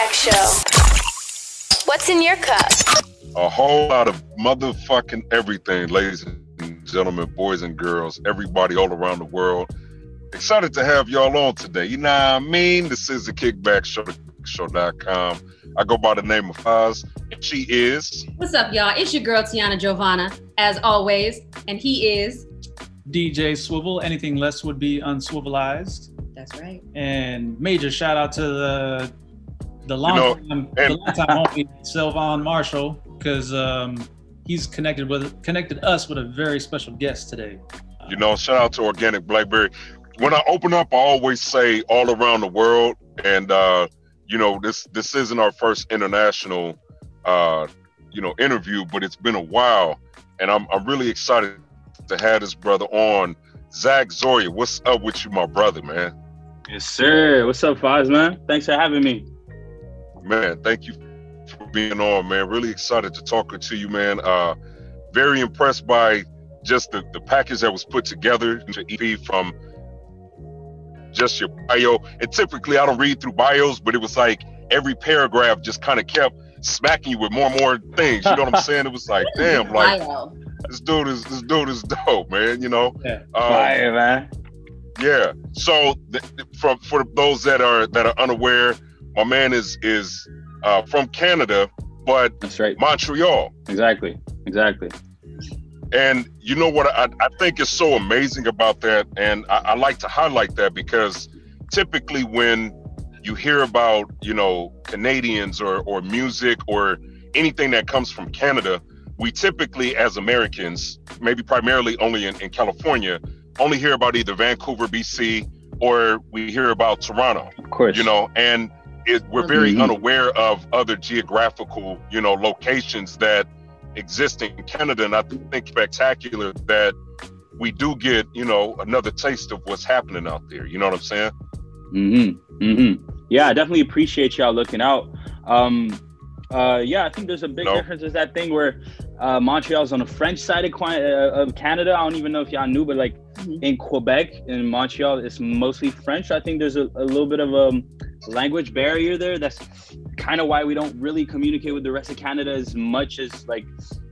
Kickback Show. What's in your cup? A whole lot of motherfucking everything, ladies and gentlemen, boys and girls, everybody all around the world. Excited to have y'all on today. You know what I mean? This is the Kickback Show, show.com. I go by the name of Oz, and she is... What's up, y'all? It's your girl, Tiana Giovanna, as always, and he is... DJ Swivel. Anything less would be unswivelized. That's right. And major shout out to the long time homie Sylvan Marshall, because he's connected us with a very special guest today. Shout out to Organic Blackberry. When I open up, I always say all around the world, and this isn't our first international interview, but it's been a while, and I'm really excited to have this brother on. Zach Zoya, what's up with you, my brother, man? Yes, sir. What's up, Foz, man? Thanks for having me. Man, thank you for being on, man. Really excited to talk to you, man. Very impressed by just the package that was put together, the EP, from just your bio. And typically I don't read through bios, but it was like every paragraph just kind of kept smacking you with more and more things. You know what I'm saying? It was like, damn, like this dude is dope, man. Yeah. Fire, man. Yeah. So for those that are unaware, my man is from Canada, but that's right, Montreal. Exactly. And you know what I think is so amazing about that, and I like to highlight that, because typically when you hear about Canadians or music or anything that comes from Canada, we typically, as Americans, maybe primarily only in California, only hear about either Vancouver, BC, or we hear about Toronto. Of course. And we're very unaware of other geographical, locations that exist in Canada. And I think spectacular that we do get, another taste of what's happening out there. You know what I'm saying? Yeah, I definitely appreciate y'all looking out. I think there's a big difference. Is that thing where Montreal's on the French side of Canada. I don't even know if y'all knew, but in Quebec, in Montreal, it's mostly French. I think there's a little bit of a language barrier there. That's kind of why we don't really communicate with the rest of Canada as much as,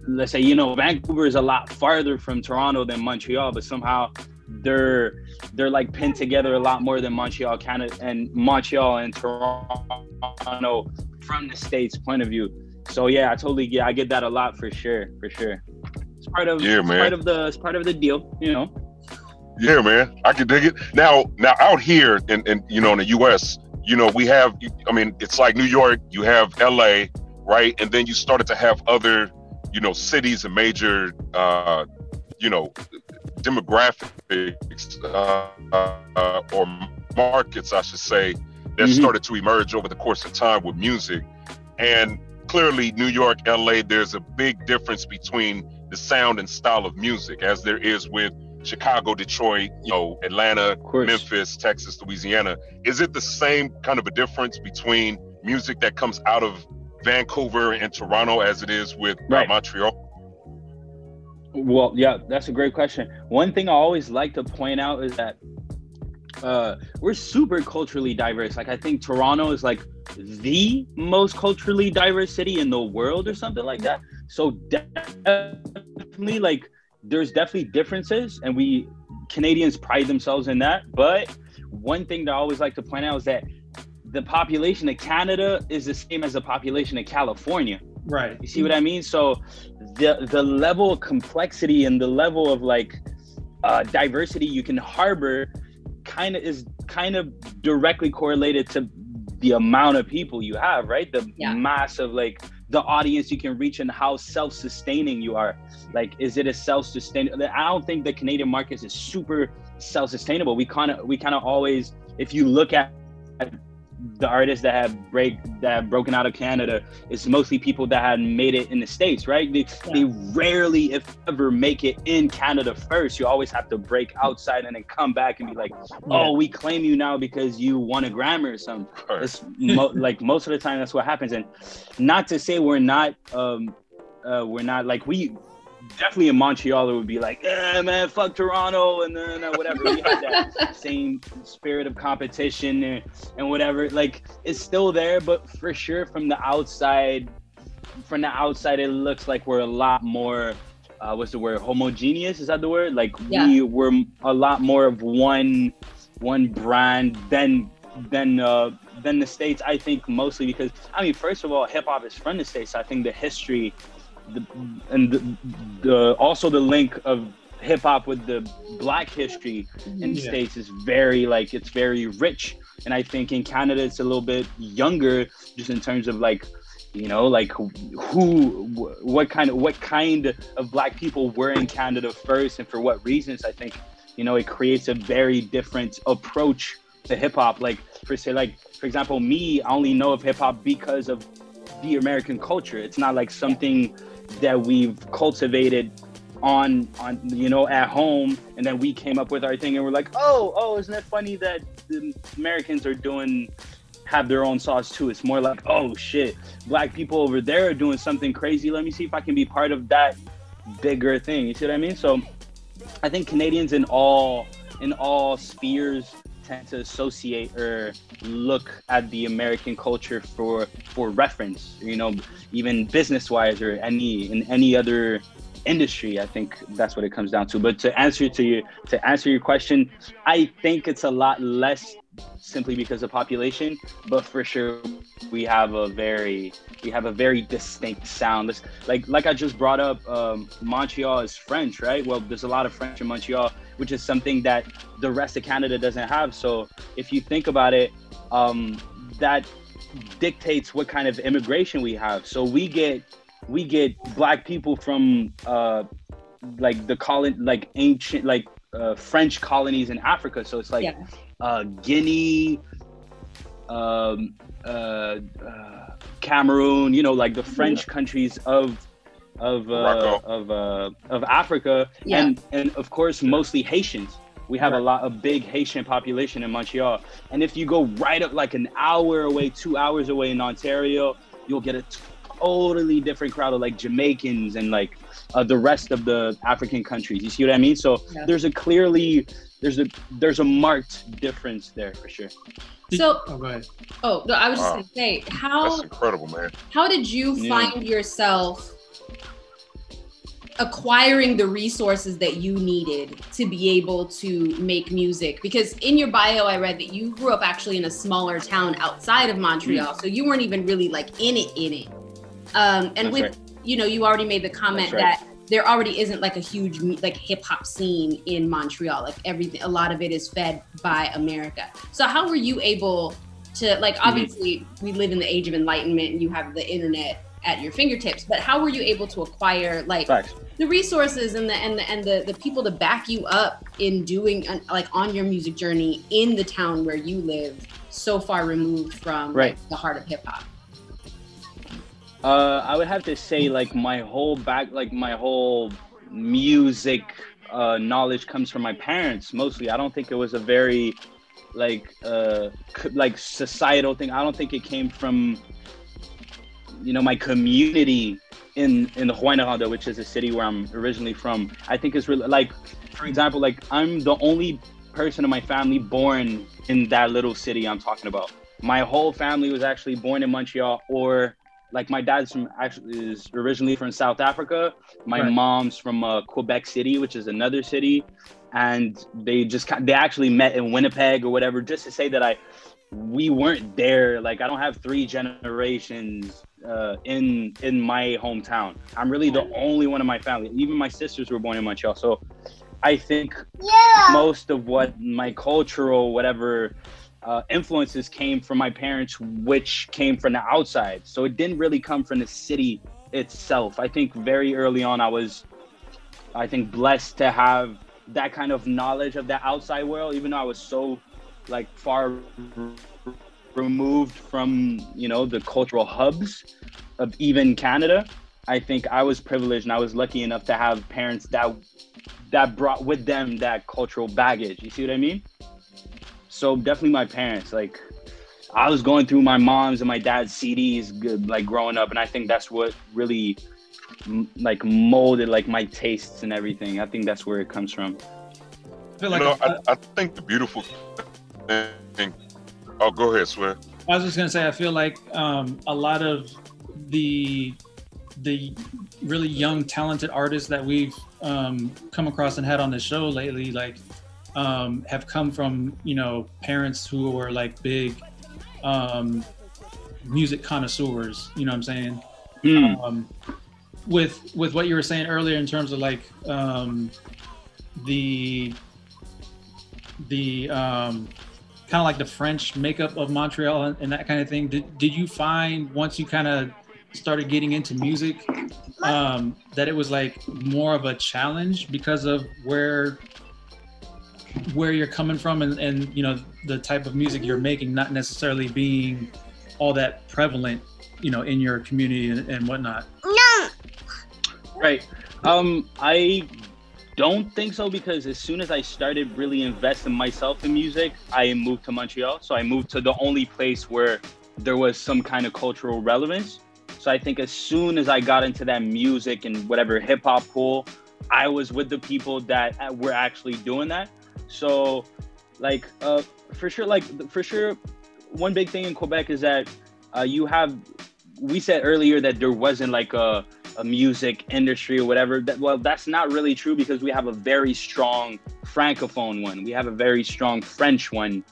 let's say, Vancouver is a lot farther from Toronto than Montreal, but somehow they're pinned together a lot more than Montreal, Canada, and Montreal and Toronto from the States point of view. So yeah, I get that a lot for sure. It's part of the deal, Yeah, man, I can dig it. Now out here in the US, we have, it's like New York, you have LA, right? And then you started to have other, cities and major, demographics or markets, I should say, that started to emerge over the course of time with music. And clearly New York, LA, there's a big difference between the sound and style of music, as there is with Chicago, Detroit, Atlanta, Memphis, Texas, Louisiana. Is it the same kind of a difference between music that comes out of Vancouver and Toronto as it is with Montreal? Well, yeah, that's a great question. One thing I always like to point out is that we're super culturally diverse. I think Toronto is the most culturally diverse city in the world or something like that. So definitely there's definitely differences, and we Canadians pride themselves in that. But one thing that I always like to point out is that the population of Canada is the same as the population of California. Right. You see what I mean? So the level of complexity and the level of diversity you can harbor is directly correlated to the amount of people you have, right? The mass of the audience you can reach and how self-sustaining you are. Is it a self-sustainable? I don't think the Canadian market is super self-sustainable. We kind of always, if you look at the artists that have broken out of Canada, it's mostly people that had made it in the States, right? They rarely, if ever, make it in Canada first. You always have to break outside and then come back and be we claim you now because you won a Grammy or something. It's most of the time that's what happens. And not to say we're not definitely in Montreal, it would be like, man, fuck Toronto, and then whatever. We had that same spirit of competition and whatever. Like, it's still there, but for sure, from the outside, it looks like we're a lot more. What's the word? Homogeneous? Is that the word? Like, we were a lot more of one brand than the States. I think mostly because, I mean, first of all, hip hop is from the States. So I think the history, also the link of hip hop with the Black history in the States is very, like, it's very rich. And I think in Canada it's a little bit younger, just in terms of, like, you know, like what kind of Black people were in Canada first and for what reasons. I think, you know, it creates a very different approach to hip hop. Like, for example, me, I only know of hip hop because of the American culture. It's not like something that we've cultivated on you know, at home, and then we came up with our thing and we're like, oh, isn't it funny that the Americans have their own sauce too? It's more like, oh shit, Black people over there are doing something crazy. Let me see if I can be part of that bigger thing. You see what I mean? So I think Canadians in all spheres tend to associate or look at the American culture for reference, you know, even business wise or in any other industry. I think that's what it comes down to. But to answer your question, I think it's a lot less simply because of population, but for sure we have a very distinct sound. Like I just brought up, Montreal is French, right? Well, there's a lot of French in Montreal, which is something that the rest of Canada doesn't have. So if you think about it, that dictates what kind of immigration we have. So we get Black people from like ancient, like French colonies in Africa. So it's like Guinea, Cameroon, you know, like the French countries of Africa, and of course mostly Haitians. We have a big Haitian population in Montreal. And if you go right up like an hour away, 2 hours away in Ontario, you'll get a totally different crowd of like Jamaicans and like the rest of the African countries. You see what I mean? So there's a marked difference there for sure. So, go ahead. Oh, no, I was just gonna say, that's incredible, man. How did you find yourself acquiring the resources that you needed to be able to make music? Because in your bio, I read that you grew up actually in a smaller town outside of Montreal, so you weren't even really like in it. And that's with you know, you already made the comment that there already isn't like a huge like hip hop scene in Montreal. Like everything, a lot of it is fed by America. So how were you able to, like, obviously we live in the age of enlightenment and you have the internet at your fingertips, but how were you able to acquire like the resources and the people to back you up in doing like on your music journey in the town where you live, so far removed from like, the heart of hip hop? I would have to say like my whole music knowledge comes from my parents mostly. I don't think it was a very like societal thing. I don't think it came from, you know, my community in the Rouyn-Noranda, which is a city where I'm originally from. I think it's really like, for example, like I'm the only person in my family born in that little city I'm talking about. My whole family was actually born in Montreal, or like my dad's is originally from South Africa. My mom's from Quebec City, which is another city. And they actually met in Winnipeg or whatever, just to say that we weren't there. Like I don't have 3 generations in my hometown. I'm really the only one in my family. Even my sisters were born in Montreal. So I think most of what my cultural whatever influences came from my parents, which came from the outside. So it didn't really come from the city itself. I think very early on I was blessed to have that kind of knowledge of the outside world, even though I was so like far removed from, you know, the cultural hubs of even Canada. I think I was privileged and I was lucky enough to have parents that brought with them that cultural baggage. You see what I mean? So definitely my parents. Like I was going through my mom's and my dad's CDs like growing up, and I think that's what really like molded like my tastes and everything. I think that's where it comes from. I feel like I think the beautiful thing. Oh, go ahead, Swear. I was just gonna say, I feel like a lot of the really young, talented artists that we've come across and had on the show lately, like have come from, you know, parents who were like big music connoisseurs. You know what I'm saying? With what you were saying earlier in terms of like the kind of like the French makeup of Montreal and that kind of thing. Did you find once you kind of started getting into music that it was like more of a challenge because of where you're coming from and you know the type of music you're making not necessarily being all that prevalent, you know, in your community and whatnot? No. Right. I don't think so, because as soon as I started really investing myself in music, I moved to Montreal. So I moved to the only place where there was some kind of cultural relevance. So I think as soon as I got into that music and whatever hip hop pool, I was with the people that were actually doing that. So like for sure, one big thing in Quebec is that we said earlier that there wasn't like a music industry or whatever. Well, that's not really true, because we have a very strong francophone one. We have a very strong French one.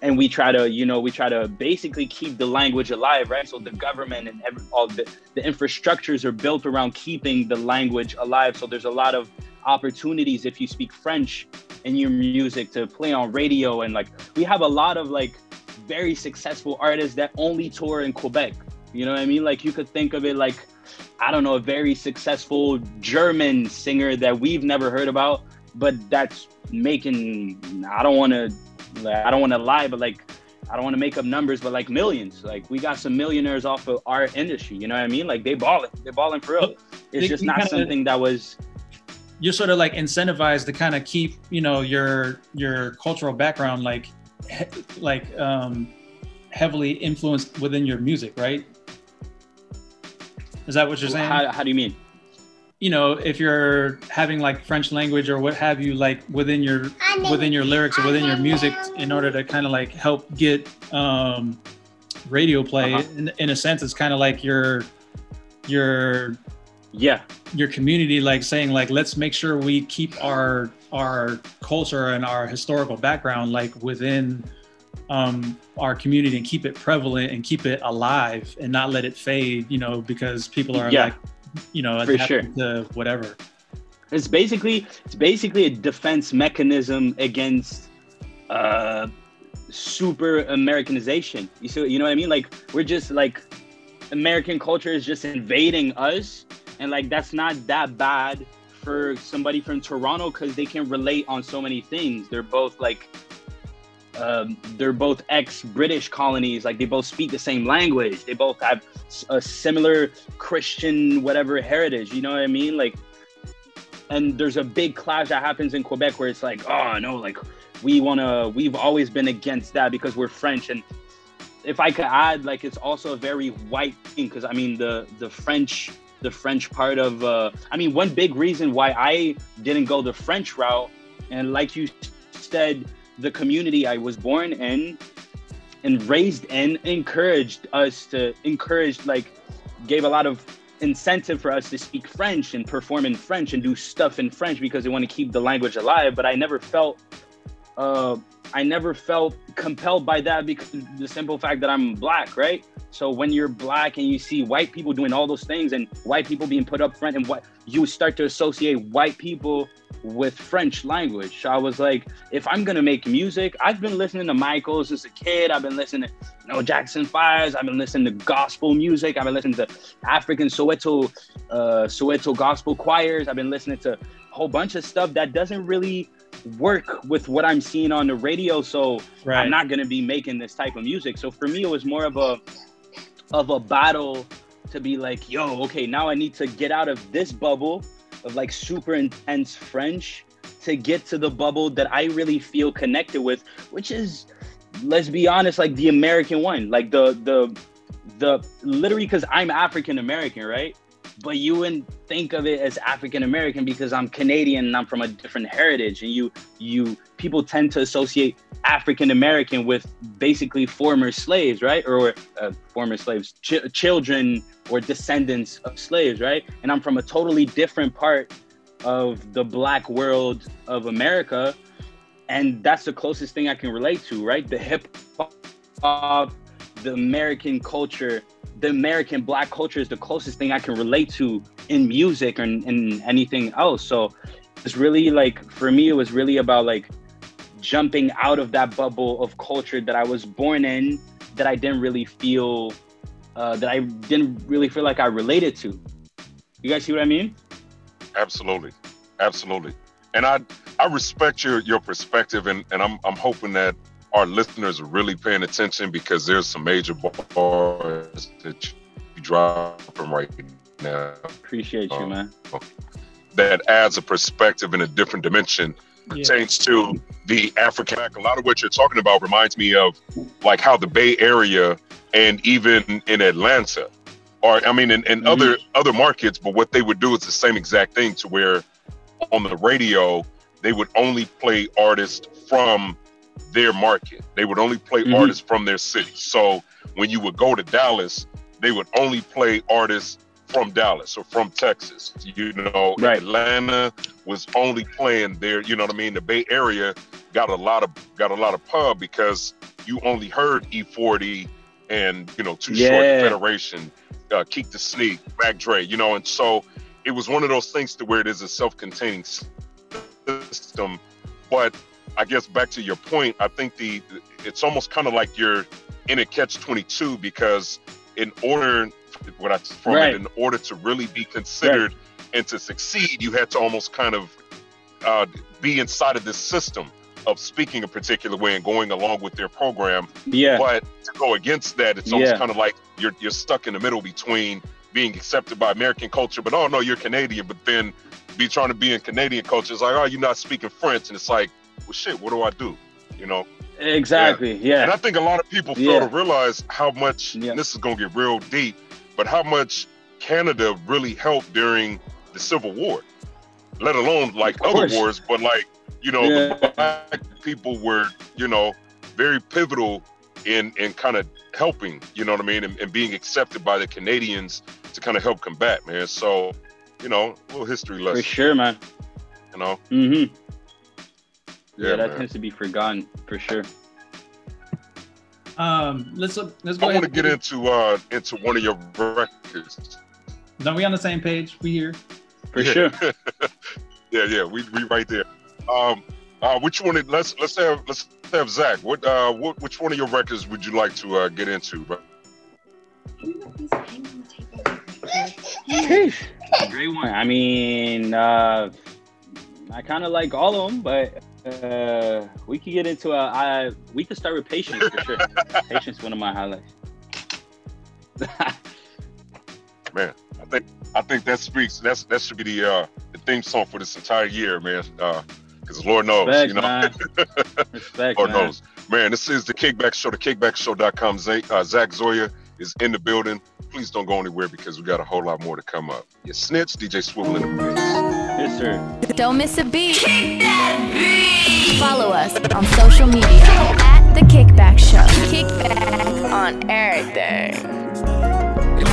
And we try to basically keep the language alive, right? So the government and all the infrastructures are built around keeping the language alive. So there's a lot of opportunities if you speak French in your music to play on radio. And like, we have a lot of like very successful artists that only tour in Quebec. You know what I mean? Like, you could think of it like, I don't know, a very successful German singer that we've never heard about, but that's making, I don't want to lie, but like, I don't want to make up numbers, but like millions. Like, we got some millionaires off of our industry. You know what I mean? Like, they're balling for real. It's just not something that was. You're sort of like incentivized to kind of keep, you know, your cultural background heavily influenced within your music, right? Is that what you're saying? How do you mean? You know, if you're having like French language or what have you, like within your lyrics or within your music, in order to kind of like help get radio play, in a sense, it's kind of like your community, like saying like, let's make sure we keep our culture and our historical background like within our community and keep it prevalent and keep it alive and not let it fade, you know, because people are like, you know, for sure, to whatever. It's basically a defense mechanism against super Americanization. You know what I mean? Like, we're just like, American culture is just invading us, and like, that's not that bad for somebody from Toronto, because they can relate on so many things. They're both like they're both ex-British colonies. Like, they both speak the same language. They both have a similar Christian whatever heritage. You know what I mean? Like, and there's a big clash that happens in Quebec where it's like, oh no, like we've always been against that because we're French. And if I could add, like, it's also a very white thing, because I mean the French part of I mean, one big reason why I didn't go the French route, and like you said, the community I was born in and raised in encouraged, like, gave a lot of incentive for us to speak French and perform in French and do stuff in French, because they want to keep the language alive. But I never felt compelled by that, because the simple fact that I'm Black, right? So when you're Black and you see white people doing all those things and white people being put up front, and what you start to associate white people with French language. So I was like, if I'm gonna make music, I've been listening to Michael since a kid. I've been listening to, you know, Jackson 5s. I've been listening to gospel music. I've been listening to African Soweto gospel choirs. I've been listening to a whole bunch of stuff that doesn't really work with what I'm seeing on the radio. So I'm not gonna be making this type of music. So for me, it was more of a battle to be like, yo, okay, now I need to get out of this bubble of like super intense French to get to the bubble that I really feel connected with, which is, let's be honest, like the American one, like the literally, because I'm African American, right? but you wouldn't think of it as African American because I'm Canadian and I'm from a different heritage. And people tend to associate African American with basically former slaves, right? Or former slaves, children or descendants of slaves, right? And I'm from a totally different part of the Black world of America. And that's the closest thing I can relate to, right? The hip hop, the American culture, the American Black culture is the closest thing I can relate to in music or in anything else. So it's really like, for me, it was really about like jumping out of that bubble of culture that I was born in, that I didn't really feel like I related to. You guys see what I mean? Absolutely. And I respect your perspective, and I'm hoping that our listeners are really paying attention, because there's some major bars that you drop from right now. Appreciate you, man. That adds a perspective in a different dimension. Pertains to the African. A lot of what you're talking about reminds me of like how the Bay Area and even in Atlanta, or I mean in other markets, but what they would do is the same exact thing, to where on the radio they would only play artists from their market. They would only play artists from their city. So when you would go to Dallas, they would only play artists from Dallas or from Texas. Right. Atlanta was only playing there. You know what I mean? The Bay Area got a lot of pub because you only heard E40 and Too Short, Federation, Keek the Sneak, Mac Dre. And so it was one of those things to where it is a self-containing system. But I guess back to your point, I think it's almost kind of like you're in a catch-22, because in order to really be considered and to succeed, you had to almost kind of be inside of this system of speaking a particular way and going along with their program. But to go against that, it's almost kind of like you're stuck in the middle between being accepted by American culture, but oh no, you're Canadian, but then be trying to be in Canadian culture. It's like, oh, you're not speaking French, and it's like, well, shit, what do I do? Exactly. And I think a lot of people fail to realize how much, and this is going to get real deep, but how much Canada really helped during the Civil War, let alone like other wars, but like, the Black people were, very pivotal in kind of helping, and being accepted by the Canadians to kind of help combat, man. So, a little history lesson. For sure, man. Yeah, that tends to be forgotten, for sure. Let's go. I want to get into one of your records. No, we on the same page. We here. For sure. yeah, we right there. Which one? Let's have Zach. Which one of your records would you like to get into, bro? Great one. I mean, I kind of like all of them, but we could get into we could start with Patience, for sure. Patience is one of my highlights. Man, I think that speaks. That should be the theme song for this entire year, man. Because Lord knows, Respect, man. Respect, Lord knows. Man, this is the Kickback Show, thekickbackshow.com. Zach Zoya is in the building. Please don't go anywhere, because we got a whole lot more to come up. You snitch, DJ Swivel in the mix. Yes, sir. Don't miss a beat. Kick that beat. Follow us on social media at The Kickback Show. Kickback on everything. The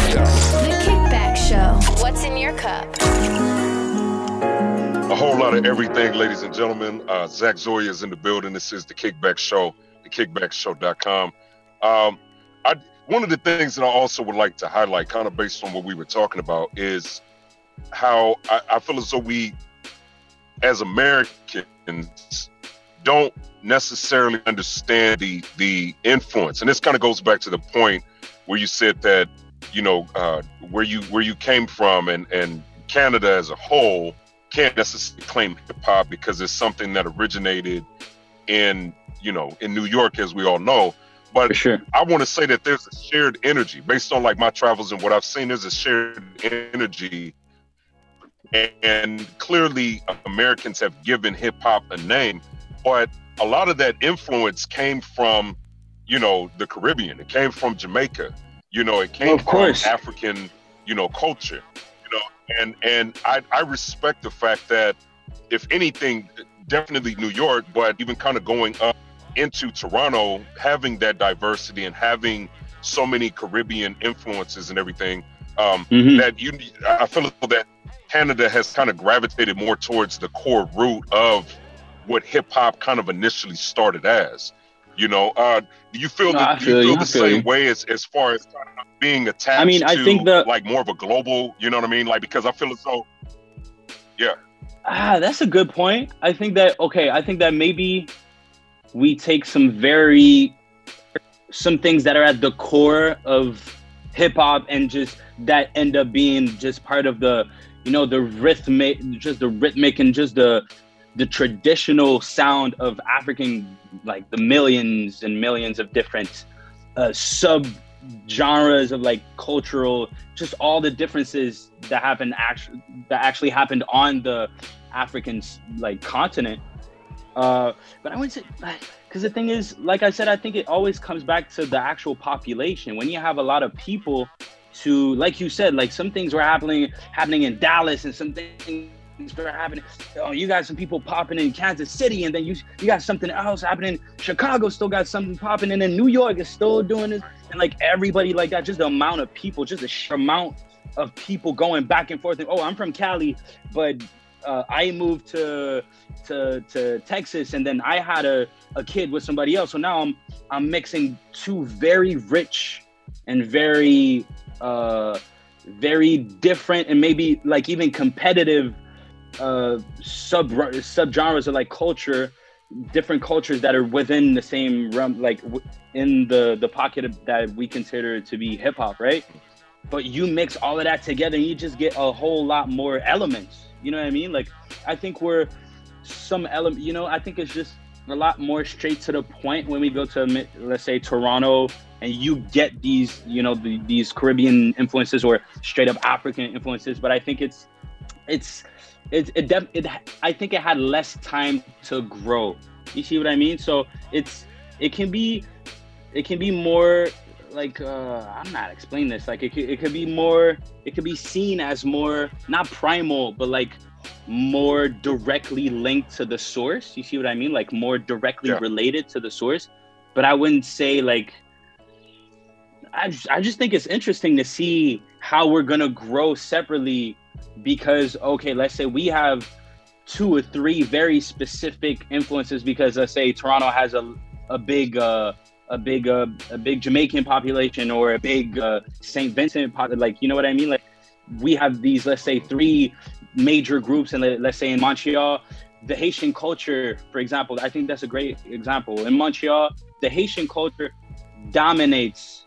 Kickback Show. What's in your cup? A whole lot of everything, ladies and gentlemen. Zach Zoya is in the building. This is the Kickback Show, thekickbackshow.com. One of the things that I also would like to highlight, kind of based on what we were talking about, is how I feel as though we, as Americans, don't necessarily understand the influence. And this kind of goes back to the point where you said that, where you came from, and Canada as a whole can't necessarily claim hip hop because it's something that originated in New York, as we all know. But sure, I want to say that there's a shared energy based on like my travels and what I've seen. There's a shared energy, and clearly Americans have given hip hop a name, but a lot of that influence came from, the Caribbean. It came from Jamaica. It came from African, culture. And I respect the fact that, if anything, definitely New York, but even kind of going up into Toronto, having that diversity and having so many Caribbean influences and everything, that I feel that Canada has kind of gravitated more towards the core root of what hip hop kind of initially started as. You know, do you feel the same way as far as kind of being attached I to think like more of a global, you know what I mean? Like, because I feel as though, yeah. That's a good point. I think that maybe we take some things that are at the core of hip hop and just that end up being just part of the, you know, the rhythmic and just the traditional sound of African, like the millions and millions of different sub genres of like cultural, just all the differences that actually happened on the African like continent. But I wouldn't say, because the thing is, like I said, I think it always comes back to the actual population. When you have a lot of people to, like you said, like some things were happening in Dallas, and some things were happening. Oh, you got some people popping in Kansas City, and then you got something else happening. Chicago still got something popping, and then New York is still doing this, and like everybody like that. Just the amount of people, just the sheer amount of people going back and forth. And, oh, I'm from Cali, but I moved to Texas, and then I had a kid with somebody else. So now I'm mixing two very rich and very different and maybe like even competitive sub-genres of like culture, different cultures that are within the same realm, like in the pocket that we consider to be hip hop, right? But you mix all of that together and you just get a whole lot more elements. You know what I mean? Like, I think I think it's just a lot more straight to the point when we go to, let's say, Toronto, and you get these, you know, these Caribbean influences or straight up African influences. But I think I think it had less time to grow. You see what I mean? So it can be more like, I'm not explaining this. Like it could be seen as more, not primal, but like more directly linked to the source. You see what I mean? Like more directly related to the source. But I wouldn't say like, I just think it's interesting to see how we're gonna grow separately, because okay, let's say we have 2 or 3 very specific influences, because let's say Toronto has a big Jamaican population, or a big St. Vincent like, you know what I mean? Like we have these, let's say, 3 major groups, and let's say in Montreal, the Haitian culture, for example, I think that's a great example. In Montreal, the Haitian culture dominates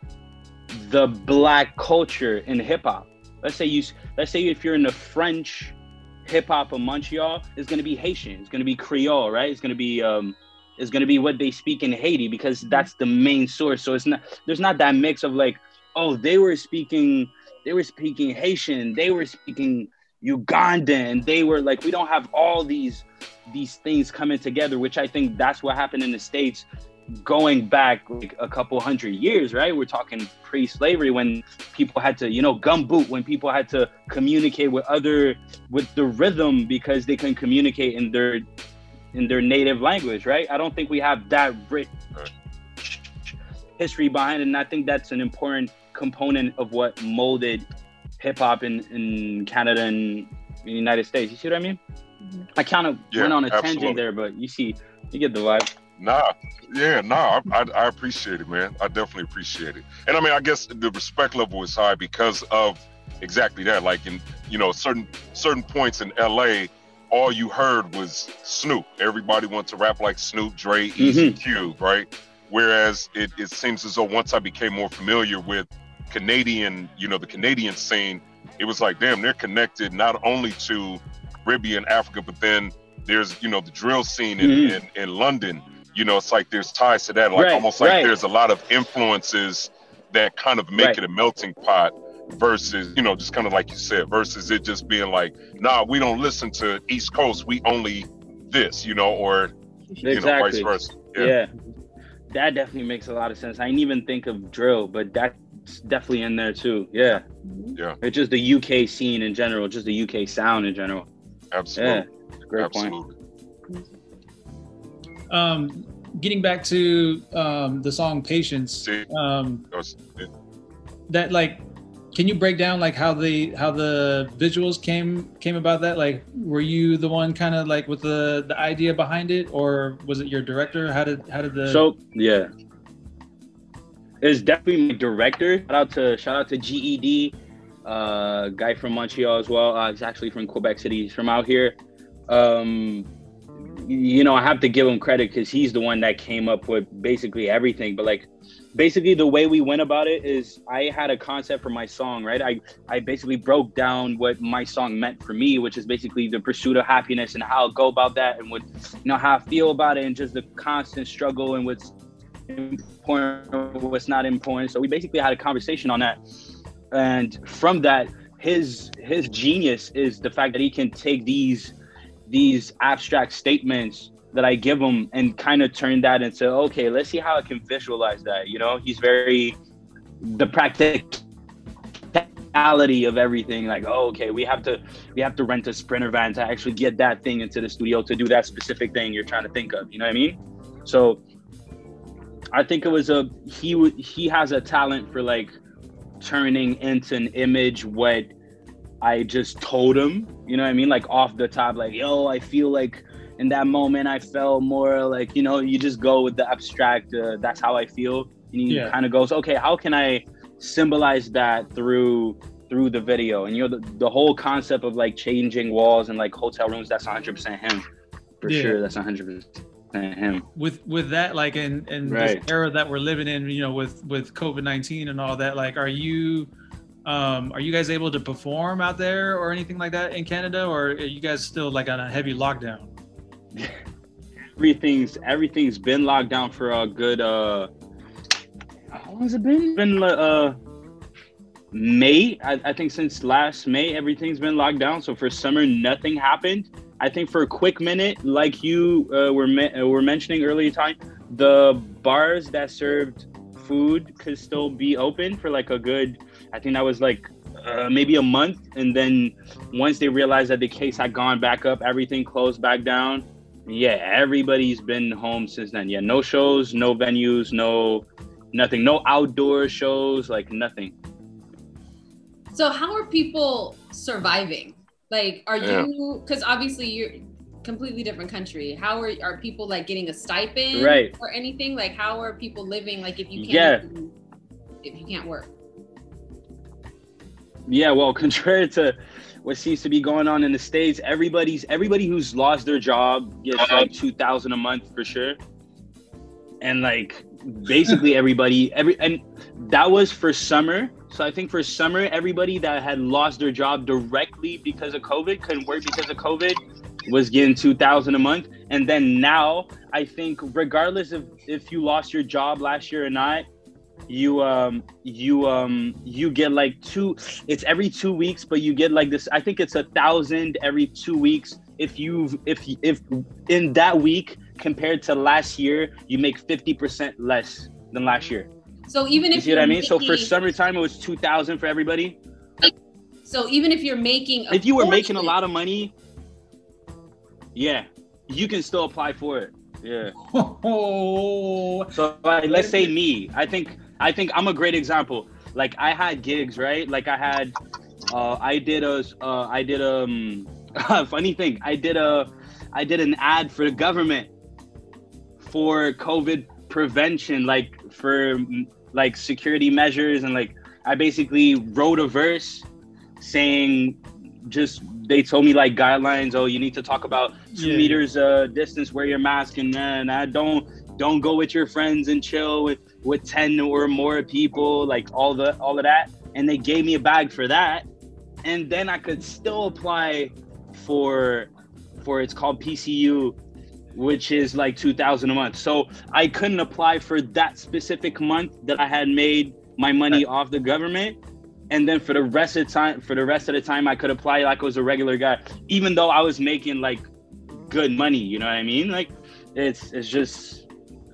the Black culture in hip hop. Let's say if you're in the French hip hop of Montreal, it's going to be Haitian, it's going to be Creole, right? It's going to be what they speak in Haiti, because that's the main source. So there's not that mix of like, oh, they were speaking Haitian, they were speaking Ugandan, they were like, we don't have all these things coming together, which I think that's what happened in the States going back like a couple hundred years, right? We're talking pre-slavery, when people had to, you know, gumboot, when people had to communicate with the rhythm, because they couldn't communicate in their native language, right? I don't think we have that rich history behind it, and I think that's an important component of what molded hip-hop in Canada and the United States. You see what I mean? I kind of went on a tangent there, but you get the vibe. I appreciate it, man. I definitely appreciate it. And I mean, I guess the respect level is high because of exactly that. Like in, you know, certain points in LA, all you heard was Snoop. Everybody wanted to rap like Snoop, Dre, Easy, Cube, right? Whereas it seems as though once I became more familiar with Canadian, you know, the Canadian scene, it was like, damn, they're connected not only to Caribbean, Africa, but then there's, you know, the drill scene in London. You know, it's like there's ties to that, like almost like there's a lot of influences that kind of make it a melting pot, versus, you know, just kind of like you said, versus it just being like, nah, we don't listen to East Coast, we only this, you know, or you know, vice versa. Yeah, that definitely makes a lot of sense. I didn't even think of drill, but that definitely in there too. Yeah. Yeah. It's just the UK scene in general, just the UK sound in general. Absolutely. Yeah. Great Absolutely. point. Getting back to the song Patience, that like, can you break down like how the visuals came about that? Like, were you the one kind of like with the idea behind it, or was it your director? How did the... So yeah, it's definitely my director. Shout out to GED, guy from Montreal as well. He's actually from Quebec City. He's from out here. You know, I have to give him credit because he's the one that came up with basically everything. But like, basically the way we went about it is I had a concept for my song, right? I basically broke down what my song meant for me, which is basically the pursuit of happiness and how I go about that, and what, you know, how I feel about it, and just the constant struggle and what's important, what's not important. So we basically had a conversation on that. And from that, his genius is the fact that he can take these abstract statements that I give him and kind of turn that into, okay, let's see how I can visualize that. You know, he's very, the practicality of everything. Like, oh, okay, we have to rent a Sprinter van to actually get that thing into the studio to do that specific thing you're trying to think of. You know what I mean? So I think it was he has a talent for like turning into an image what I just told him, you know what I mean? Like off the top, like, yo, I feel like in that moment I felt more like, you know, you just go with the abstract, that's how I feel. And he kind of goes, okay, how can I symbolize that through the video? And, you know, the whole concept of like changing walls and like hotel rooms, that's 100% him. For sure, that's 100% him. With that, like in this era that we're living in, you know, with COVID-19 and all that, like, are you guys able to perform out there or anything like that in Canada, or are you guys still like on a heavy lockdown? Everything's been locked down for a good how long has it been? May. I think since last May everything's been locked down. So for summer nothing happened. I think for a quick minute, like you were mentioning earlier, time, the bars that served food could still be open for like a good, I think that was like maybe a month. And then once they realized that the case had gone back up, everything closed back down. Yeah, everybody's been home since then. Yeah, no shows, no venues, no nothing, no outdoor shows, like nothing. So how are people surviving? Like, are you, because obviously you're completely different country. How are people like getting a stipend or anything? Like, how are people living? Like, if you can't work? Yeah, well, contrary to what seems to be going on in the States, everybody who's lost their job gets like $2,000 a month for sure. And like basically and that was for summer. So I think for summer, everybody that had lost their job directly because of COVID, couldn't work because of COVID, was getting $2,000 a month. And then now I think regardless of if you lost your job last year or not, you get like it's every 2 weeks, but you get like this, I think it's 1,000 every 2 weeks. If in that week compared to last year, you make 50% less than last year. So even if you see what I mean? So for summertime, it was 2,000 for everybody. So even if you're making, if you were making a lot of money, yeah, you can still apply for it. Yeah. So like, let's say me, I think I'm a great example. Like I had gigs, right? Like I had, funny thing. I did an ad for the government for COVID prevention, like for like security measures. And like, I basically wrote a verse saying, they told me like guidelines. Oh, you need to talk about 2 meters distance, wear your mask, and don't go with your friends and chill with 10 or more people, like all of that. And they gave me a bag for that. And then I could still apply for it's called PCU, which is like 2,000 a month. So I couldn't apply for that specific month that I had made my money off the government. And then for the rest of the time, I could apply like I was a regular guy, even though I was making like good money. You know what I mean? Like it's just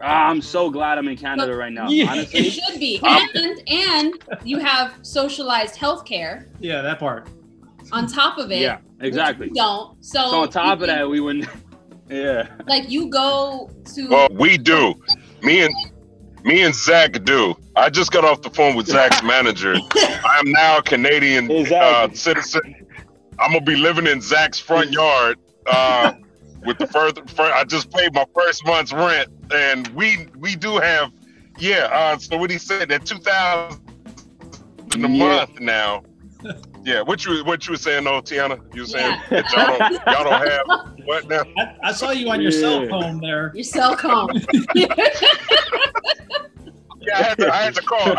I'm so glad I'm in Canada right now. Yeah. It Honestly, should be. And you have socialized healthcare Yeah, that part. on top of it. yeah, exactly. Which we don't. So on top of that, we wouldn't. Yeah. like you go to Well, we do. Me and Zach do. I just got off the phone with Zach's manager. I am now a Canadian Exactly. citizen. I'm gonna be living in Zach's front yard. With the I just paid my first month's rent, and we do have, so what he said, that $2,000 a month now. Yeah, what you were saying, though, Tiana? You were saying that y'all don't have what now? I saw you on your cell phone there. your cell phone. Yeah, I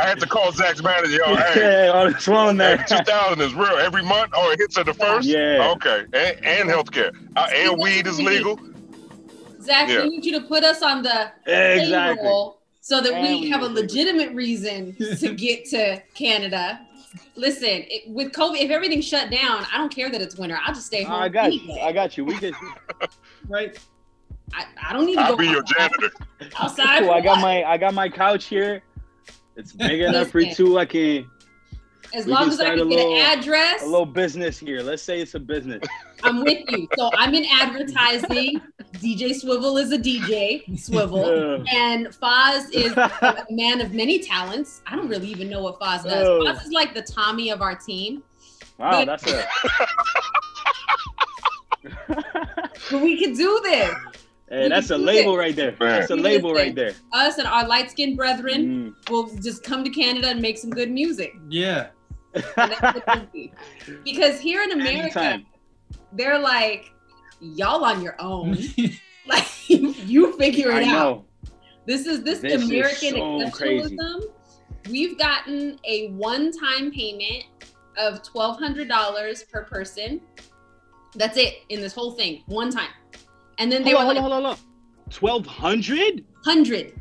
had to call Zach's manager. Yo, hey, On his phone there. 2,000 is real every month. Oh, it hits at the first. Yeah. Okay, and healthcare, and weed is legal. Zach, Yeah. we need you to put us on the Exactly. payroll so that And we have a weed is legitimate reason to get to Canada. Listen, with COVID, if everything's shut down, I don't care that it's winter. I'll just stay home. I got you. anyway. I got you. We can. Right. I don't need to I'll go be your janitor. outside. Cool. for I got my couch here. It's big enough for two. As we long can as I start can a get little- an address, A little business here. Let's say it's a business. I'm with you. So I'm in advertising. DJ Swivel is a DJ Swivel. And Foz is a man of many talents. I don't really even know what Foz does. Oh. Foz is like the Tommy of our team. Wow, that's a. But we can do this. Hey, that's a label right there. That's a Man. label right there. Us and our light-skinned brethren will just come to Canada and make some good music. Yeah. And that's what we'll do. Because here in America, Anytime. they're like, y'all on your own. Like you figure it I out. know. This is This is American so crazy. exceptionalism. We've gotten a one-time payment of $1,200 per person. That's it in this whole thing. One time. And then they were like, Hold on. 1,200? 100.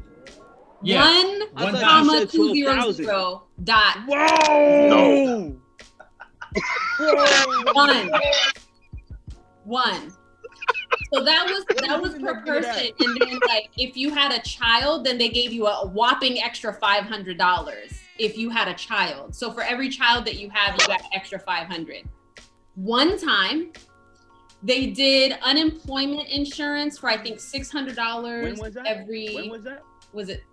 Yeah. One I thought comma you said 200 dot Whoa! one. So that was per person. And then like if you had a child, then they gave you a whopping extra $500 if you had a child. So for every child that you have, you got extra 500. One time they did unemployment insurance for I think $600 When was that? every When was that? was it?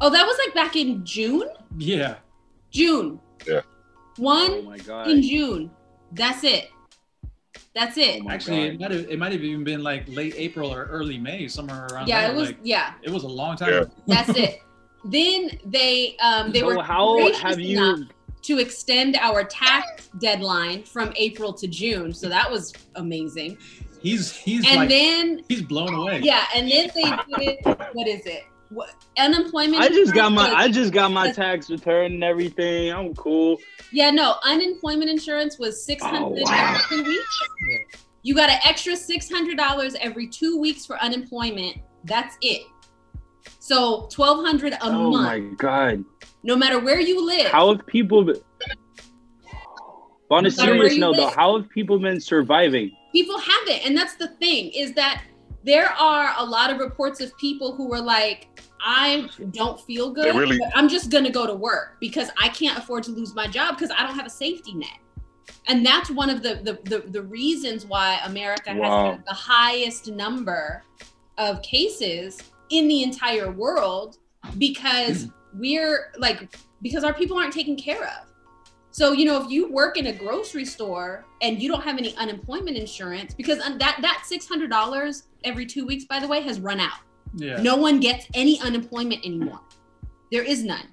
Oh, that was like back in June? Yeah. June. Yeah. One Oh my god. in June. That's it. That's it. Oh my Actually, God. it might have even been like late April or early May, somewhere around Yeah, there. it was. Like, Yeah, it was a long time Yeah. ago. that's it. Then they So were how gracious have enough you? to extend our tax deadline from April to June. So that was amazing. He's And like then he's blown away. yeah, and then they did what is it? What, unemployment. I just got insurance my was- tax return and everything. I'm cool. Yeah, no, unemployment insurance was $600 Oh, wow. every 2 weeks. You got an extra $600 every 2 weeks for unemployment. That's it. So $1,200 a Oh my month, god. no matter where you live. How have people been? On a No matter where serious you note, though, live. how have people been surviving? People haven't, and that's the thing is that there are a lot of reports of people who were like, I don't feel good, They really- but I'm just gonna go to work because I can't afford to lose my job because I don't have a safety net. And that's one of the reasons why America Wow. has the highest number of cases in the entire world because because our people aren't taken care of. So, you know, if you work in a grocery store and you don't have any unemployment insurance, because that $600 every 2 weeks, by the way, has run out. Yeah. No one gets any unemployment anymore. There is none.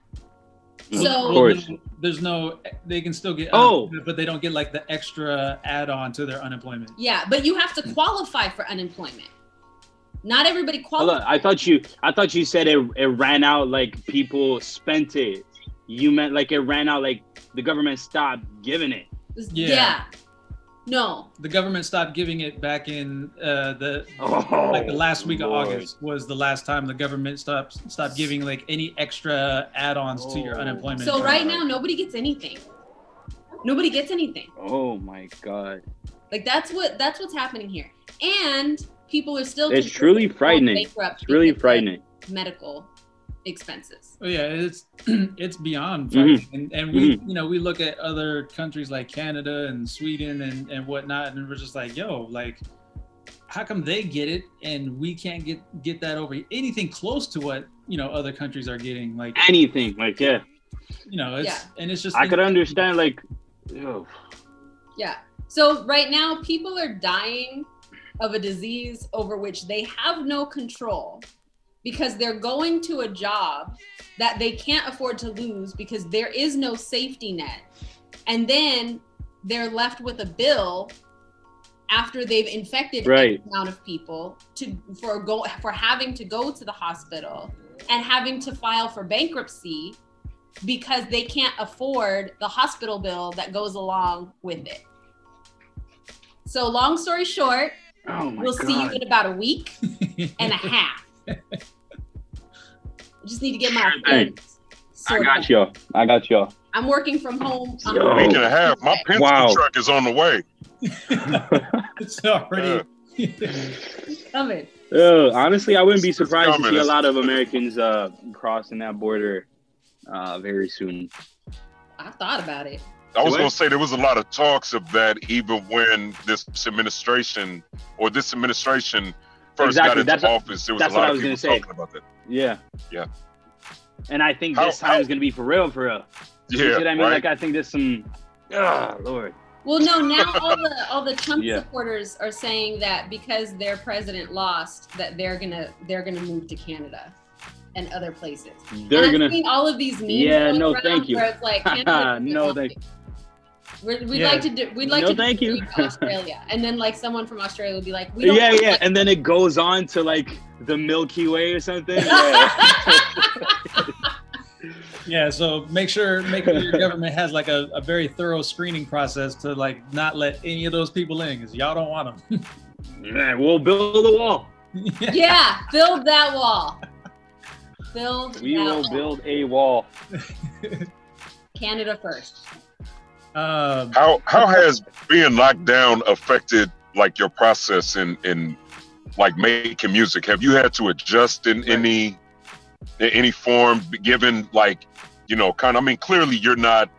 So Of course. There's no, they can still get, Oh. but they don't get like the extra add-on to their unemployment. yeah, but you have to qualify for unemployment. Not everybody Hold on, qualifies. I thought you said it ran out like people spent it. You meant like it ran out like the government stopped giving it. Yeah. No. The government stopped giving it back in the Oh, last week of Lord. August was the last time the government stopped giving like any extra add-ons to your Oh. unemployment. So insurance. right now, nobody gets anything. Nobody gets anything. Oh my god. Like that's what's happening here. And people are still It's truly going frightening. bankrupt It's really because frightening. medical expenses. Oh yeah, it's beyond fighting. And we we look at other countries like Canada and Sweden and whatnot, and we're just like, yo, like, how come they get it and we can't get that over anything close to what other countries are getting? Like anything, like and it's just I could understand, like, yo. Yeah. So right now, people are dying of a disease over which they have no control, because they're going to a job that they can't afford to lose because there is no safety net. And then they're left with a bill after they've infected a amount of people for having to go to the hospital and having to file for bankruptcy because they can't afford the hospital bill that goes along with it. So long story short, we'll see you in about a week and a half. I just need to get my things sorted. I got y'all. I'm working from home. A week and a half. My pencil truck is on the way. It's already coming. Honestly, I wouldn't be surprised to see a lot of Americans crossing that border very soon. I thought about it. I was going to say there was a lot of talks of that even when this administration first got into office. There was a lot of people talking about that. Yeah. Yeah. And I think this time is going to be for real. Yeah. You see what I mean? Right? Like, I think there's some, Lord. Well, no, now all the Trump supporters are saying that because their president lost, that they're gonna move to Canada and other places. I've seen all of these memes going around thank you. where it's like, Canada, no, thank you. We'd like to do Australia, and then like someone from Australia would be like, we don't and then it goes on to like the Milky Way or something. Yeah, so make sure your government has like a very thorough screening process to like not let any of those people in, because y'all don't want them. Yeah, we'll build a wall. Yeah, build that wall. We will build a wall. Canada first. How has being locked down affected like your process in like making music? Have you had to adjust in any form, given like I mean, clearly you're not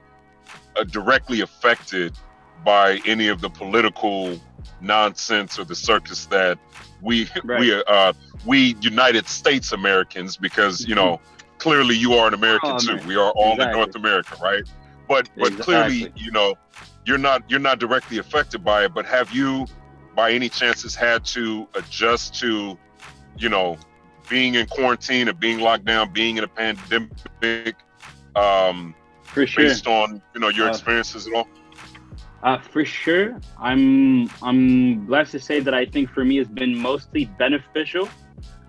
directly affected by any of the political nonsense or the circus that we United States Americans, because clearly you are an American too. We are all in North America, right? But clearly, you're not directly affected by it. But have you, by any chances, had to adjust to, being in quarantine or being locked down, being in a pandemic, for sure, based on your experiences at all? For sure, I'm blessed to say that I think for me it's been mostly beneficial.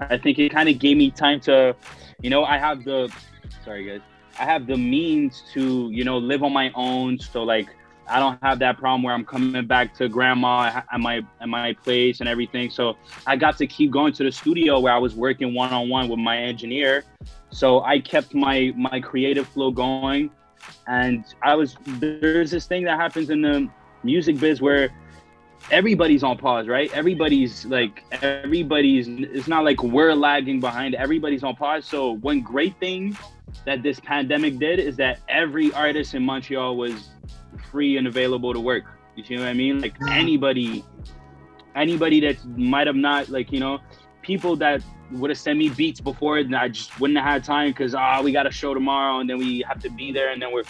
I think it kind of gave me time to, I have the means to, live on my own. So like, I don't have that problem where I'm coming back to grandma at my place and everything. So I got to keep going to the studio where I was working one-on-one with my engineer. So I kept my creative flow going. And there's this thing that happens in the music biz where everybody's on pause, right? Everybody's, it's not like we're lagging behind. Everybody's on pause. So one great thing that this pandemic did is that every artist in Montreal was free and available to work. You see what I mean? Like anybody that might have not, people that would have sent me beats before and I just wouldn't have had time because we got a show tomorrow and then we have to be there and then we're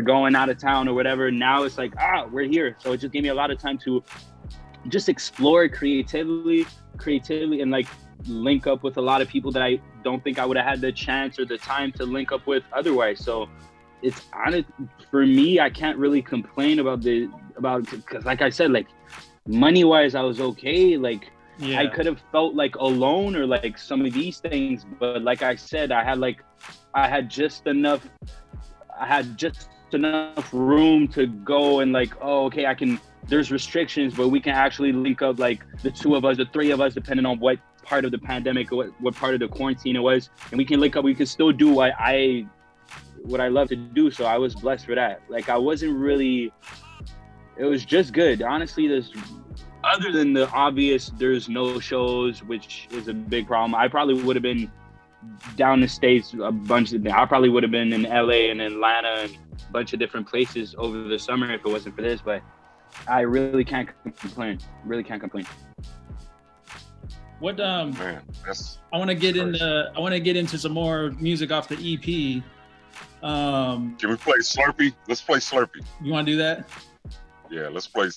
going out of town or whatever. Now it's like, we're here. So it just gave me a lot of time to just explore creatively and like link up with a lot of people that I don't think I would have had the chance or the time to link up with otherwise. So it's honest for me, I can't really complain about because like I said, like money wise, I was okay. Like I could have felt like alone or like some of these things, but like I said, I had just enough room to go and like, there's restrictions, but we can actually link up like the two of us, the three of us, depending on what part of the pandemic or what part of the quarantine it was, and we can link up. We can still do what I love to do. So I was blessed for that. Like it was just good. Honestly, other than the obvious, there's no shows, which is a big problem. I probably would have been down the States a bunch of, I probably would have been in LA and Atlanta and a bunch of different places over the summer if it wasn't for this, but I really can't complain. Really can't complain. What Man, that's I want to get into some more music off the EP. Can we play Slurpee? Let's play Slurpee. You want to do that? Yeah, let's play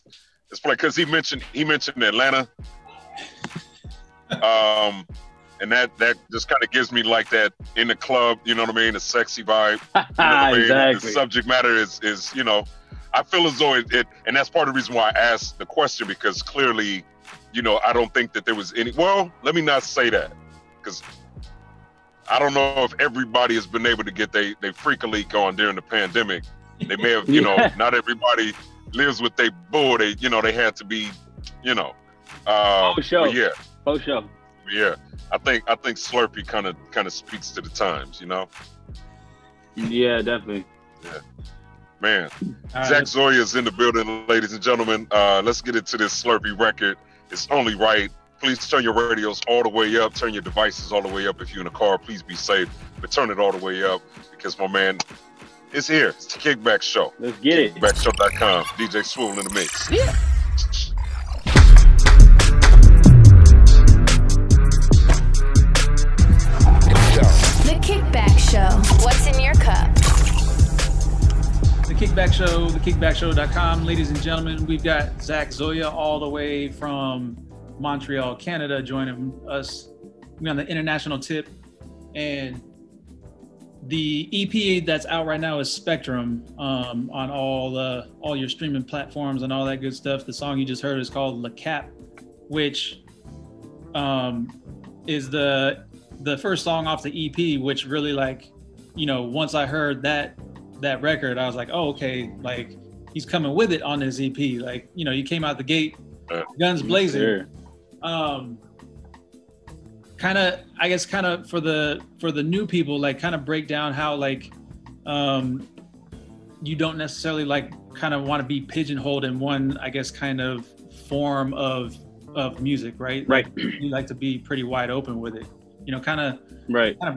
because he mentioned Atlanta. And that just kind of gives me like that in the club, you know what I mean? The sexy vibe. You know what I mean? Exactly. The subject matter is, you know, I feel as though it, and that's part of the reason why I asked the question, because clearly, you know, I don't think that there was any, well, let me not say that, because I don't know if everybody has been able to get they freak leak on during the pandemic. They may have, you know, not everybody lives with their bull. They, you know, they had to be, you know. Oh, sure. Yeah. Oh, sure. Yeah. I think Slurpee kind of speaks to the times, you know. Yeah, definitely. Yeah, man. All Zach right. Zoya is in the building, ladies and gentlemen. Let's get into this Slurpee record. It's only right. Please turn your radios all the way up. Turn your devices all the way up. If you're in a car, please be safe. But turn it all the way up, because my man is here. It's the Kickback Show. Let's get it. Kickbackshow.com. DJ Swool in the mix. Yeah. The Kickback Show. What's in your cup? The Kickback Show, thekickbackshow.com. Ladies and gentlemen, we've got Zach Zoya all the way from Montreal, Canada, joining us. We're on the international tip. And the EP that's out right now is Spectrum, on all your streaming platforms and all that good stuff. The song you just heard is called Le Cap, which is the first song off the EP, which really, like, you know, once I heard that record, I was like, oh, okay, like he's coming with it on this EP. Like, you know, you came out the gate, guns blazing. Sure. Kind of for the new people, like, kind of break down how, like, you don't necessarily, like, kind of want to be pigeonholed in one, I guess, kind of form of music, right? Right. Like, you like to be pretty wide open with it. You know, kind of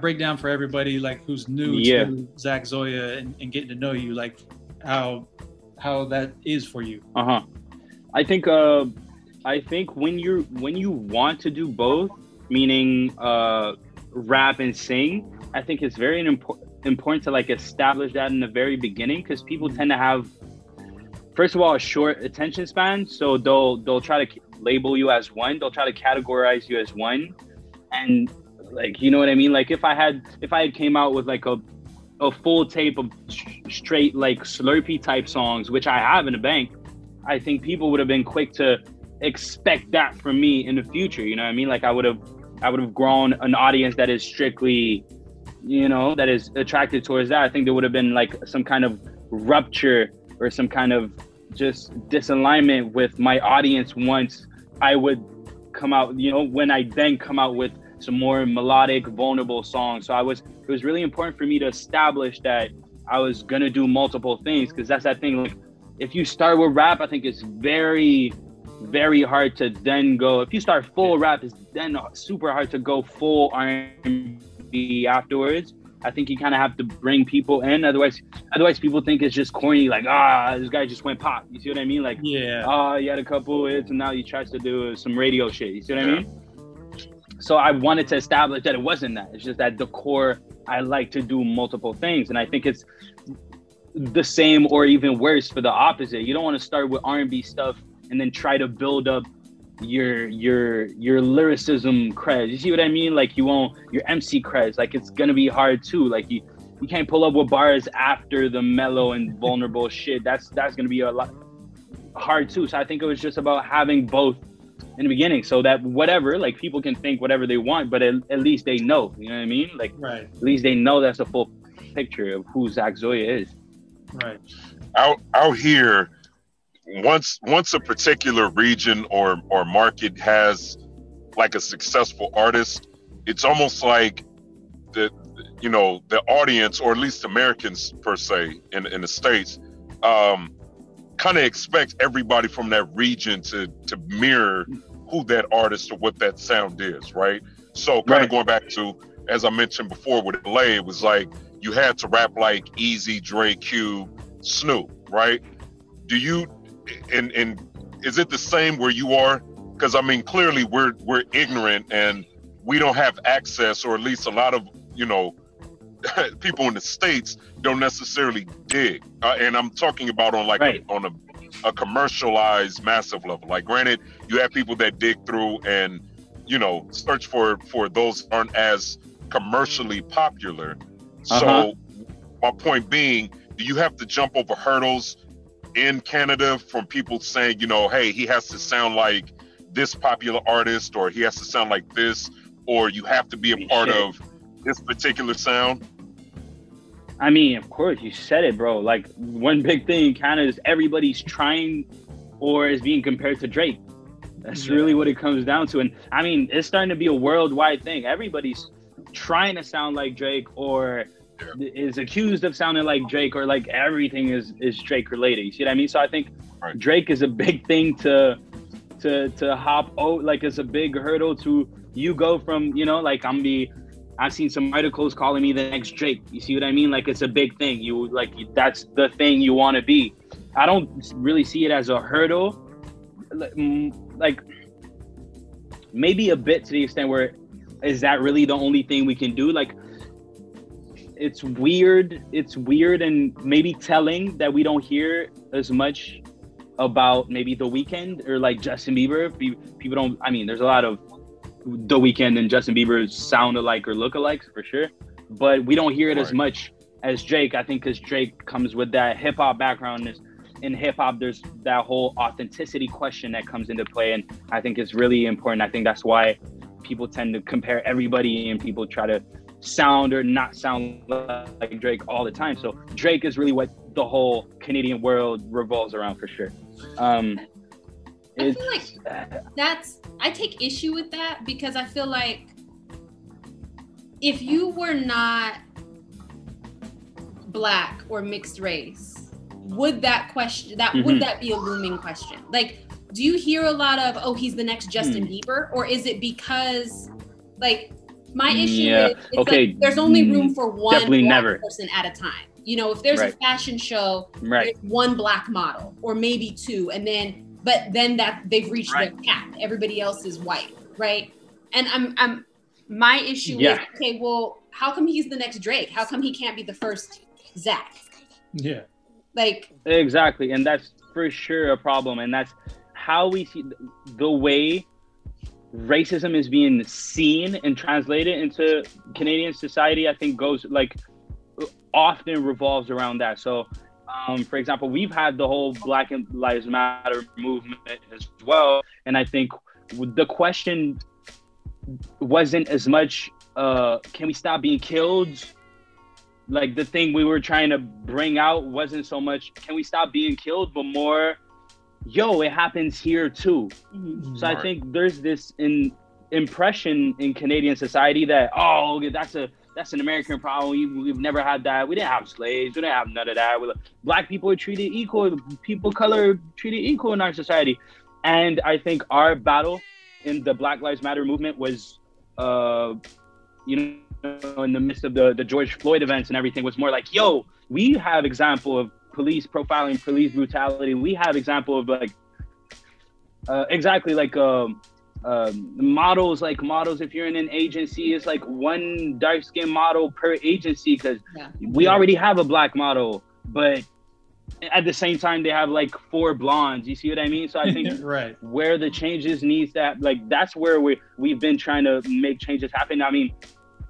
break down for everybody, like, who's new to Zach Zoya and getting to know you, like how that is for you. I think when you want to do both, meaning rap and sing, I think it's very important to, like, establish that in the very beginning, because people tend to have, first of all, a short attention span, so they'll try to label you as one, they'll try to categorize you as one, and, like, you know what I mean? Like, if I had came out with, like, a full tape of straight, like, Slurpee type songs, which I have in the bank, I think people would have been quick to expect that from me in the future. You know what I mean? Like, I would have grown an audience that is strictly, you know, that is attracted towards that. I think there would have been, like, some kind of rupture or some kind of just disalignment with my audience once I would come out, you know, when I then come out with some more melodic, vulnerable songs. So it was really important for me to establish that I was gonna do multiple things, because that's that thing. Like, if you start with rap, I think it's very, very hard to then go. If you start full rap, it's then super hard to go full R&B afterwards. I think you kind of have to bring people in. Otherwise people think it's just corny. Like, this guy just went pop. You see what I mean? Like, you had a couple hits and now he tries to do some radio shit. You see what I mean? So I wanted to establish that it wasn't that. It's just that the core, I like to do multiple things. And I think it's the same or even worse for the opposite. You don't want to start with R&B stuff and then try to build up your lyricism creds. You see what I mean? Like, you won't, your MC creds, like, it's gonna be hard too. Like, you can't pull up with bars after the mellow and vulnerable shit. That's gonna be a lot hard too. So I think it was just about having both in the beginning, so that whatever, like, people can think whatever they want, but at least they know, you know what I mean? Like, right. At least they know that's a full picture of who Zach Zoya is. Right. Out here, once a particular region or market has, like, a successful artist, it's almost like the audience, or at least Americans per se in the States, kind of expect everybody from that region to mirror who that artist or what that sound is, right? So kind of going back to as I mentioned before with LA, it was like you had to rap like Easy, Dre, Q, Snoop, right? Do you and is it the same where you are? Because I mean, clearly we're ignorant and we don't have access, or at least a lot of, you know, people in the States don't necessarily dig. And I'm talking about on like on a commercialized massive level. Like granted, you have people that dig through and, you know, search for those aren't as commercially popular. So my point being, do you have to jump over hurdles in Canada from people saying, you know, hey, he has to sound like this popular artist, or he has to sound like this, or you have to be a part of this particular sound? I mean, of course, you said it, bro. Like, one big thing in Canada is everybody's trying or is being compared to Drake. That's really what it comes down to. And I mean, it's starting to be a worldwide thing. Everybody's trying to sound like Drake, or is accused of sounding like Drake, or like everything is Drake related. You see what I mean? So I think Drake is a big thing to hop out. Like, it's a big hurdle to, you go from, you know, like I've seen some articles calling me the next Drake. You see what I mean? Like, it's a big thing. You like, that's the thing you want to be. I don't really see it as a hurdle. Like, maybe a bit, to the extent where, is that really the only thing we can do? Like, it's weird and maybe telling that we don't hear as much about maybe The Weeknd or like Justin Bieber. People don't, I mean, there's a lot of The Weeknd and Justin Bieber sound alike or look alikes for sure, but we don't hear it as much as Drake. I think because Drake comes with that hip hop background. In hip hop, there's that whole authenticity question that comes into play, and I think it's really important. I think that's why people tend to compare everybody, and people try to sound or not sound like Drake all the time. So Drake is really what the whole Canadian world revolves around, for sure. I feel like I take issue with that, because I feel like if you were not Black or mixed race, would that be a looming question? Like, do you hear a lot of, oh, he's the next Justin Bieber? Or is it because, like, my issue is like, there's only room for one Black person at a time. You know, if there's a fashion show, there's one Black model, or maybe two, and then, but then that they've reached their cap. Everybody else is white, right? And my issue is, okay, well, how come he's the next Drake? How come he can't be the first Zach? Yeah. Like, exactly. And that's for sure a problem. And that's how we see the way racism is being seen and translated into Canadian society, I think goes like often revolves around that. So for example, we've had the whole Black Lives Matter movement as well. And I think the question wasn't as much, can we stop being killed? Like, the thing we were trying to bring out wasn't so much, can we stop being killed, but more, yo, it happens here too. So I think there's this impression in Canadian society that, oh, that's an American problem. We've never had that. We didn't have slaves. We didn't have none of that. Black people are treated equal. People of color are treated equal in our society. And I think our battle in the Black Lives Matter movement was, you know, in the midst of the George Floyd events and everything, was more like, yo, we have example of police profiling, police brutality. We have example of like, exactly, like models, if you're in an agency, it's like one dark skinned model per agency, because we already have a Black model, but at the same time they have like 4 blondes. You see what I mean? So I think where the changes needs that, like, that's where we've been trying to make changes happen. I mean,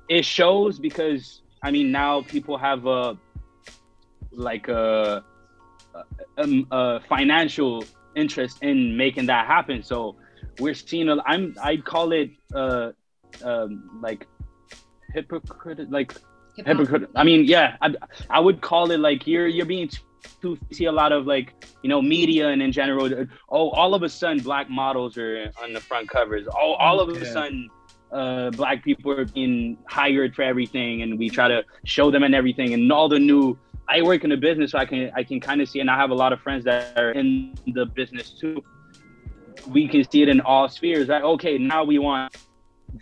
it shows, because I mean, now people have a financial interest in making that happen. So we're seeing I'd call it like hypocrite. I mean, yeah, I would call it like you're being too. See a lot of, like, you know, media and in general. Oh, all of a sudden Black models are on the front covers. Oh, all of a sudden Black people are being hired for everything, and we try to show them and everything, and all the new. I work in a business, so I can kind of see, and I have a lot of friends that are in the business too. We can see it in all spheres. Like, okay, now we want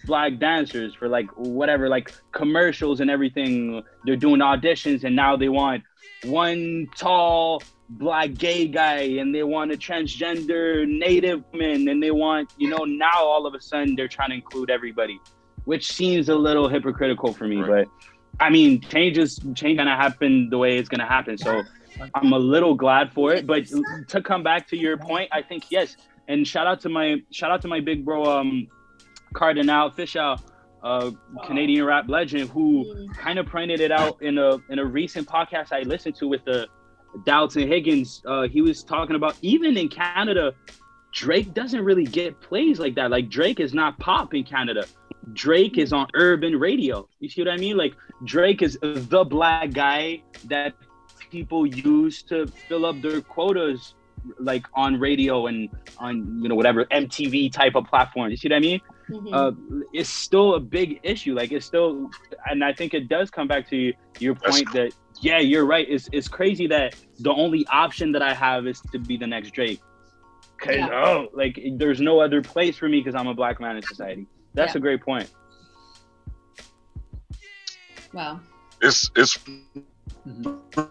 black dancers for like whatever, like commercials and everything. They're doing auditions, and now they want one tall black gay guy, and they want a transgender native woman, and they want, you know, now all of a sudden they're trying to include everybody, which seems a little hypocritical for me. Right. But I mean, change gonna happen the way it's gonna happen. So I'm a little glad for it. But to come back to your point, I think yes. And shout out to my big bro, Cardinal Fisher, Canadian rap legend, who kind of pointed it out in a recent podcast I listened to with the Dalton Higgins. He was talking about, even in Canada, Drake doesn't really get plays like that. Like, Drake is not pop in Canada. Drake is on urban radio. You see what I mean? Like, Drake is the black guy that people use to fill up their quotas, like on radio and on, you know, whatever MTV type of platform. You see what I mean? It's still a big issue. Like, it's still, and I think it does come back to your point that, yeah, you're right. It's crazy that the only option that I have is to be the next Drake. Cause like, there's no other place for me because I'm a black man in society. That's a great point. Wow. It's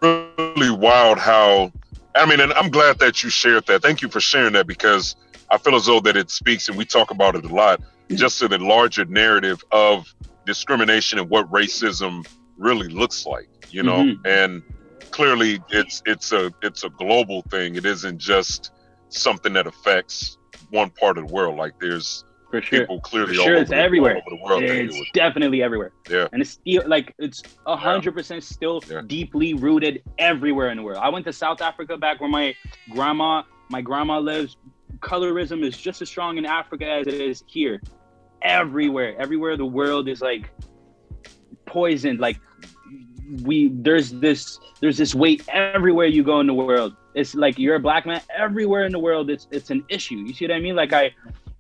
really wild how, I mean, and I'm glad that you shared that. Thank you for sharing that, because I feel as though that it speaks, and we talk about it a lot, just to the larger narrative of discrimination and what racism really looks like, you know. And clearly it's a global thing. It isn't just something that affects one part of the world. Like, there's people clearly all over, it's everywhere. All over the world. It's definitely everywhere. Yeah. And it's still, like, it's 100% still deeply rooted everywhere in the world. I went to South Africa back where my grandma lives. Colorism is just as strong in Africa as it is here. Everywhere the world is like poisoned. Like, there's this weight everywhere you go in the world. It's like, you're a black man everywhere in the world. It's an issue. You see what I mean? Like,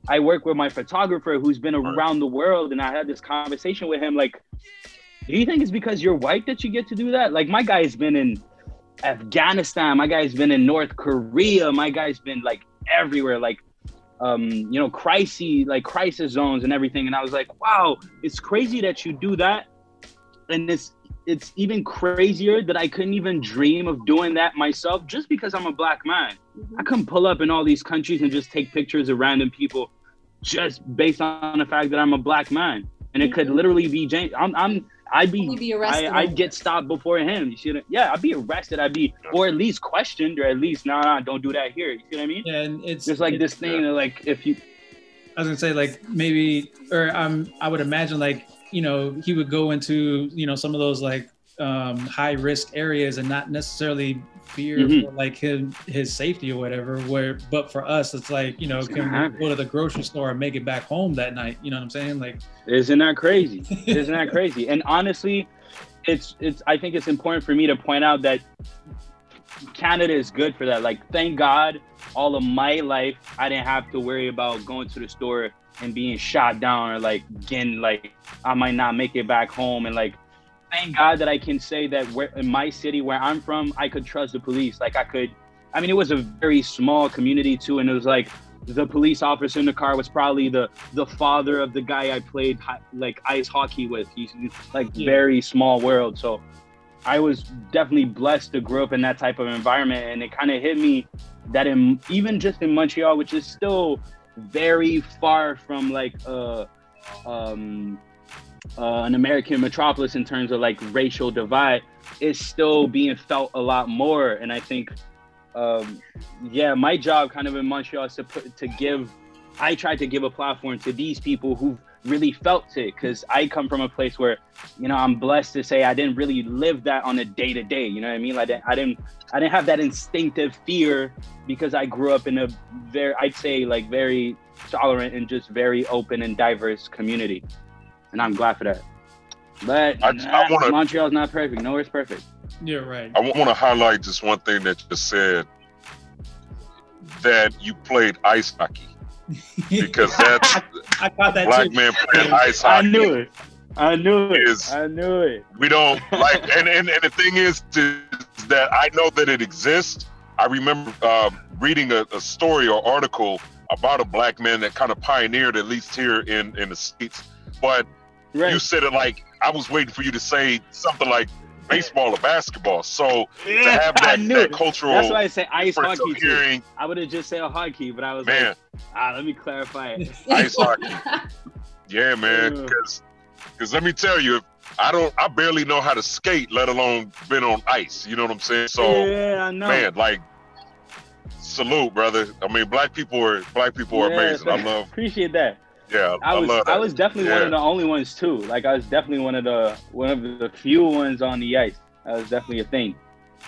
I work with my photographer who's been around the world, and I had this conversation with him. Like, do you think it's because you're white that you get to do that? Like, my guy's been in Afghanistan. My guy's been in North Korea. My guy's been like everywhere, like, you know, crisis zones and everything. And I was like, wow, it's crazy that you do that. And it's even crazier that I couldn't even dream of doing that myself just because I'm a black man. I couldn't pull up in all these countries and just take pictures of random people just based on the fact that I'm a black man. And it could literally be James. I'd be arrested. I'd get stopped before him. You see what? Yeah, I'd be arrested. Or at least questioned, or at least, nah, don't do that here. You see what I mean? Yeah, and it's just like this thing that, like, if you, I was gonna say, like, maybe, or I would imagine, like, you know, he would go into, you know, some of those like high risk areas and not necessarily fear for like his safety or whatever. But for us, it's like, you know, can we go to the grocery store and make it back home that night? You know what I'm saying? Like, isn't that crazy? Isn't that crazy? And honestly, it's I think it's important for me to point out that Canada is good for that. Like, thank God, all of my life I didn't have to worry about going to the store and being shot down, or like getting, like, I might not make it back home. And like, thank God that I can say that in my city where I'm from, I could trust the police. Like, I mean, it was a very small community too. And it was like, the police officer in the car was probably the father of the guy I played like ice hockey with. He's like very small world. So I was definitely blessed to grow up in that type of environment. And it kind of hit me that even just in Montreal, which is still very far from like an American metropolis in terms of like racial divide, is still being felt a lot more. And I think my job kind of in Montreal is I tried to give a platform to these people who've really felt it, because I come from a place where, you know, I'm blessed to say I didn't really live that on a day-to-day, you know what I mean? Like, I didn't have that instinctive fear, because I grew up in a very tolerant and just very open and diverse community, and I'm glad for that. But Montreal's not perfect. Nowhere's perfect. You're right. I want to highlight just one thing that you said, that you played ice hockey. Because that's I caught that black too. man playing ice hockey. I knew it. We don't like, and the thing is that I know that it exists. I remember reading a story or article about a black man that kind of pioneered, at least here in the States. But you said it like I was waiting for you to say something like baseball or basketball. So to have that cultural, that's why I say ice hockey too. Hearing, I would have just said hockey, but I was man, like, let me clarify it. Ice hockey. Yeah, man. Because let me tell you, I barely know how to skate, let alone been on ice. You know what I'm saying? So yeah, I know. Man, like, salute, brother. I mean, black people are amazing. I love. Appreciate that. Yeah, I love that. I was definitely one of the only ones too. Like, I was definitely one of the few ones on the ice. That was definitely a thing.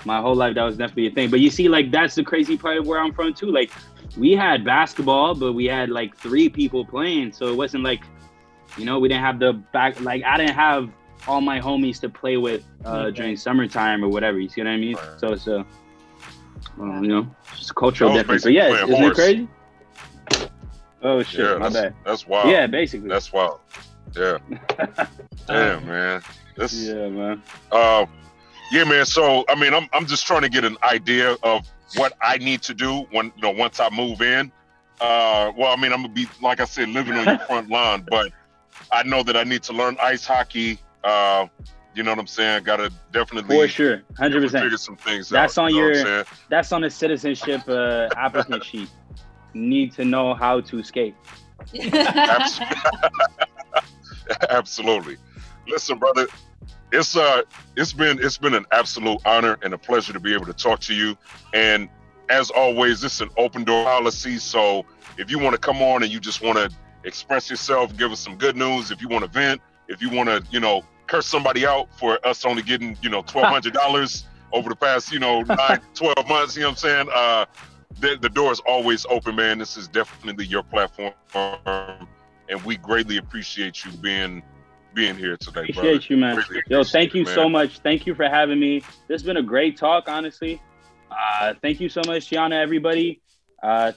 My whole life, that was definitely a thing. But you see, like, that's the crazy part of where I'm from too. Like, we had basketball, but we had like 3 people playing, so it wasn't like, you know, we didn't have the back. Like, I didn't have all my homies to play with during summertime or whatever. You see what I mean? Right. So it's you know, just a cultural difference. But yeah, isn't it crazy? Oh shit, yeah, my bad. That's wild. Yeah, basically. That's wild. Yeah. Damn, man. Yeah, man. Yeah, man. So I mean, I'm just trying to get an idea of what I need to do once I move in. Well, I mean, I'm gonna be, like I said, living on your front lawn, but I know that I need to learn ice hockey. You know what I'm saying? Gotta definitely, for sure, 100%. Figure some things that's out. That's on the citizenship applicant sheet. Need to know how to skate. Absolutely. Listen, brother, it's been an absolute honor and a pleasure to be able to talk to you. And as always, this is an open door policy. So if you want to come on and you just want to express yourself, give us some good news. If you want to vent, if you want to, curse somebody out for us only getting, $1,200 over the past, 9, 12 months, you know what I'm saying? The door is always open, man. This is definitely your platform, and we greatly appreciate you being here today. Appreciate you, man. Yo, thank you so much. Thank you for having me. This has been a great talk, honestly. Thank you so much, Tiana, everybody.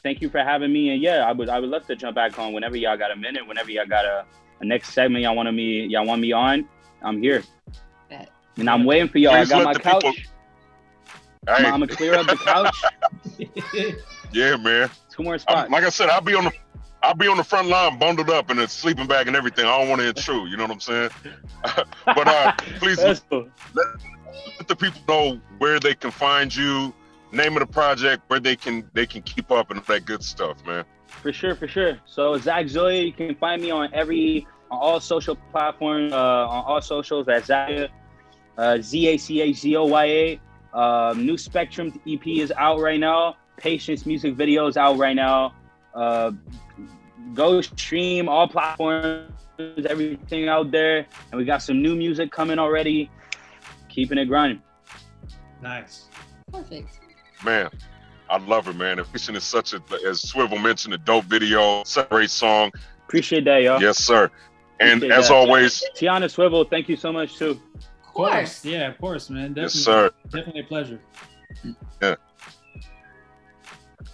Thank you for having me. And yeah, I would love to jump back on whenever y'all got a minute, whenever y'all got a next segment y'all want me on. I'm here. And I'm waiting for y'all. I got my couch. I'm gonna clear up the couch. Yeah, man. 2 more spots. Like I said, I'll be on the front line, bundled up in a sleeping bag and everything. I don't want to intrude. You know what I'm saying? But please let the people know where they can find you, name of the project, where they can keep up and that good stuff, man. For sure. So Zach Zoya, you can find me on all social platforms, on all socials at Zoya, ZACHZOYA. New Spectrum EP is out right now. Patience music video is out right now. Go stream all platforms, everything out there. And we got some new music coming already. Keeping it grinding. Nice. Perfect. Man, I love it, man. Patience is such as Swivel mentioned, a dope video, such a great song. Appreciate that, y'all. Yes, sir. And as always, Tiana, Swivel, thank you so much too. Of course. Yeah, of course, man. Definitely, yes, sir. Definitely a pleasure. Yeah.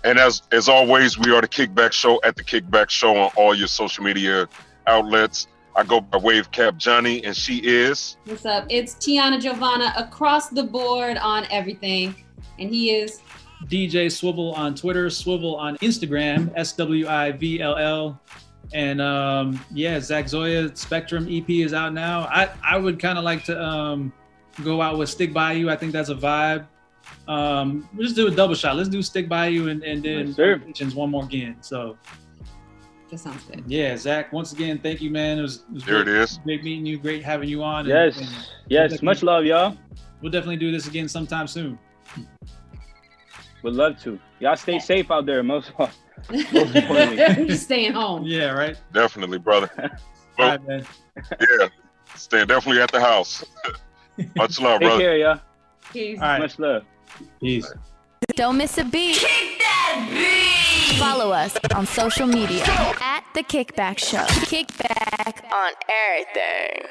And as always, we are the Kickback Show at the Kickback Show on all your social media outlets. I go by Wave Cap Johnny, and she is. What's up? It's Tiana Giovanna across the board on everything, and he is DJ Swivel on Twitter, Swivel on Instagram, SWIVLL. And yeah, Zach Zoya Spectrum EP is out now. I would kind of like to go out with Stick By You. I think that's a vibe. We'll just do a double shot. Let's do Stick By You and then Patience one more again. So that sounds good. Yeah, Zach, once again, thank you, man. It was there. Great, it is. Great meeting you. Great having you on. Yes. Much love, y'all. We'll definitely do this again sometime soon. Would love to. Y'all stay safe out there, most of all. Most importantly. Just staying home. Yeah, right. Definitely, brother. All right, man. Yeah, staying definitely at the house. Much love, brother. Take care, y'all. Peace. All right. Much love. Peace. Don't miss a beat. Kick that beat. Follow us on social media at The Kickback Show. Kickback on everything.